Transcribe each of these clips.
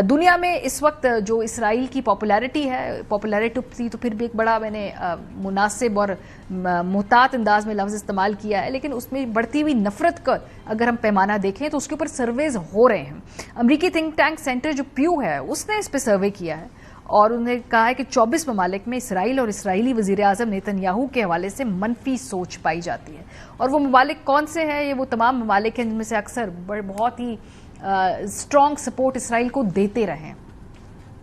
دنیا میں اس وقت جو اسرائیل کی پاپولیرٹی تو پھر بھی ایک بڑا میں نے مناسب اور محتاط انداز میں لفظ استعمال کیا ہے، لیکن اس میں بڑھتی ہوئی نفرت کا اگر ہم پیمانہ دیکھیں تو اس کے اوپر سرویز ہو رہے ہیں۔ امریکی تھنک ٹینک سینٹر جو پیو ہے اس نے اس پہ سروے کیا ہے اور انہوں نے کہا ہے کہ 24 ممالک میں اسرائیل اور اسرائیلی وزیر اعظم نیتن یاہو کے حوالے سے منفی سوچ پائی جاتی ہے۔ اور وہ ممالک کون سے ہیں؟ یہ وہ تمام ممالک ہیں جن میں سے اکثر بہت ہی اسٹرانگ سپورٹ اسرائیل کو دیتے رہے ہیں۔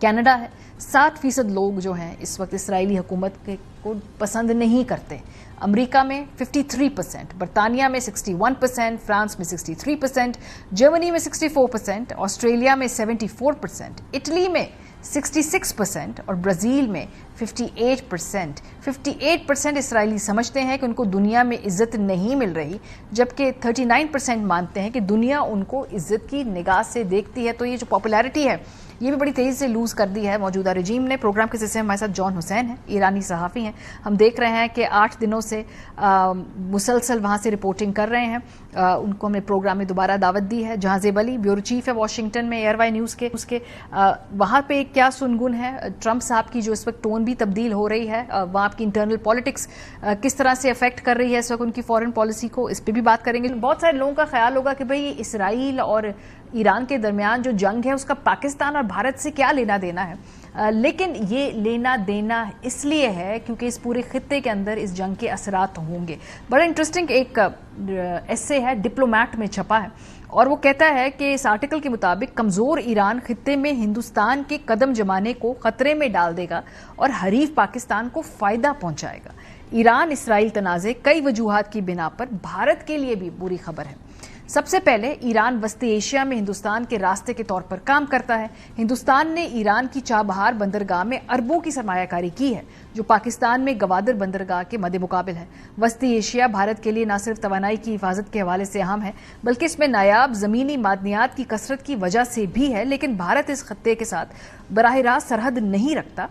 کینیڈا ہے، 60% لوگ جو ہیں اس وقت اسرائیلی حکومت کو پسند نہیں کرتے۔ امریکہ میں 53%، برطانیہ میں 61%، فرانس میں 63%، جرمنی میں 64%، آسٹریلیا میں 74%، اٹلی میں 66% اور برازیل میں 58%۔ 58% اسرائیلی سمجھتے ہیں کہ ان کو دنیا میں عزت نہیں مل رہی، جبکہ 39% مانتے ہیں کہ دنیا ان کو عزت کی نگاہ سے دیکھتی ہے۔ تو یہ جو پاپولیرٹی ہے یہ بھی بڑی تیزی سے لوز کر دی ہے موجودہ رجیم نے۔ پروگرام کے سلسلے میں ہمارے ساتھ جان حسین ہیں، ایرانی صحافی ہیں۔ ہم دیکھ رہے ہیں کہ 8 دنوں سے مسلسل وہاں سے رپورٹنگ کر رہے ہیں۔ ان کو ہم نے پروگرام میں دوبارہ دعوت دی ہے۔ جہاں زیب علی بیورو چیف ہے واشنگٹن میں ایئر وائی نیوز کے وہاں پہ کیا سنگن ہے؟ ٹرمپ صاحب کی جو اس وقت ٹون بھی تبدیل ہو رہی ہے، وہاں کی انٹرنل پالیٹکس کس طرح سے افیکٹ کر رہی ہے اس وقت ان کی فارن پالیسی کو، اس پہ بھی بات کریں گے۔ بہت سارے لوگوں کا خیال ہوگا کہ بھئی اسرائیل اور ایران کے درمیان جو جنگ ہے اس کا پاکستان اور بھارت سے کیا لینا دینا ہے، لیکن یہ لینا دینا اس لیے ہے کیونکہ اس پورے خطے کے اندر اس جنگ کے اثرات ہوں گے۔ بڑا انٹرسٹنگ ایک ایسے ہے، ڈپلومیٹ میں چھپا ہے اور وہ کہتا ہے کہ اس آرٹیکل کے مطابق کمزور ایران خطے میں ہندوستان کے قدم جمانے کو خطرے میں ڈال دے گا اور حریف پاکستان کو فائدہ پہنچائے گا۔ ایران اسرائیل تنازع کئی وجوہات کی بنا پر بھارت کے لیے بھی بری خبر ہے۔ سب سے پہلے ایران وسطی ایشیا میں ہندوستان کے راستے کے طور پر کام کرتا ہے۔ ہندوستان نے ایران کی چابہار بندرگاہ میں اربوں کی سرمایہ کاری کی ہے، جو پاکستان میں گوادر بندرگاہ کے مد مقابل ہے۔ وسطی ایشیا بھارت کے لیے نہ صرف توانائی کی حفاظت کے حوالے سے اہم ہے، بلکہ اس میں نایاب زمینی معدنیات کی کثرت کی وجہ سے بھی ہے، لیکن بھارت اس خطے کے ساتھ براہ راست سرحد نہیں رکھتا،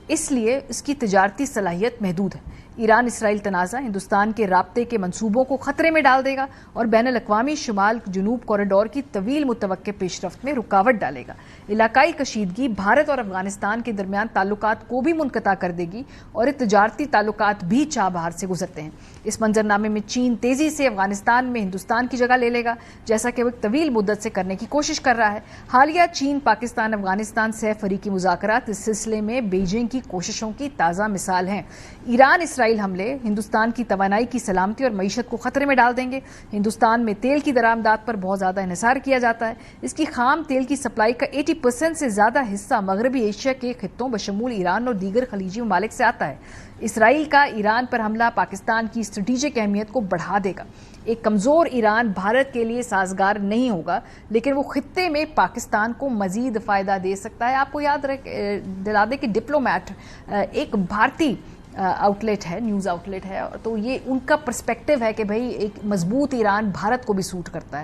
اس لیے اس کی تجارتی صلاحیت محدود ہے۔ ایران اسرائیل تنازع ہندوستان کے رابطے کے منصوبوں کو خطرے میں ڈال دے گا اور بین الاقوامی شمال جنوب کوریڈور کی طویل متوقع پیش رفت میں رکاوٹ ڈالے گا۔ علاقائی کشیدگی بھارت اور افغانستان کے درمیان تعلقات کو بھی منقطع کر دے گی اور تجارتی تعلقات بھی چابہار سے گزرتے ہیں۔ اس منظرنامے میں چین تیزی سے افغانستان میں ہندوستان کی جگہ لے گا، جیسا کہ وہ ایک طویل مدت سے کرنے کی کوشش کر رہا ہے۔ حالیہ چین پاکستان افغانستان سہ فریقی مذاکرات اس سلسلے میں بیجنگ کی کوششوں کی تازہ مثال ہیں۔ ایران اسرائیل حملے ہندوستان کی توانائی کی سلامتی اور معیشت کو خطرے میں ڈال دیں گے۔ ہندوستان میں تیل کی درآمدات پر بہت زیادہ انحصار کیا جاتا ہے۔ اس کی خام تیل کی سپلائی کا 80% سے زیادہ حصہ مغربی ایشیا کے خطوں بشمول ایران اور دیگر خلیجی ممالک سے آتا ہے۔ اسرائیل کا ایران پر حملہ پاکستان کی اسٹریٹجک اہمیت کو بڑھا دے گا۔ ایک کمزور ایران بھارت کے لیے سازگار نہیں ہوگا، لیکن وہ خطے میں پاکستان کو مزید فائدہ دے سکتا ہے۔ آپ کو یاد دلا دے کہ ڈپلومیٹ ایک بھارتی آؤٹ لیٹ ہے، نیوز آؤٹ لیٹ ہے، تو یہ ان کا پرسپیکٹو ہے کہ بھئی ایک مضبوط ایران بھارت کو بھی سوٹ کرتا ہے۔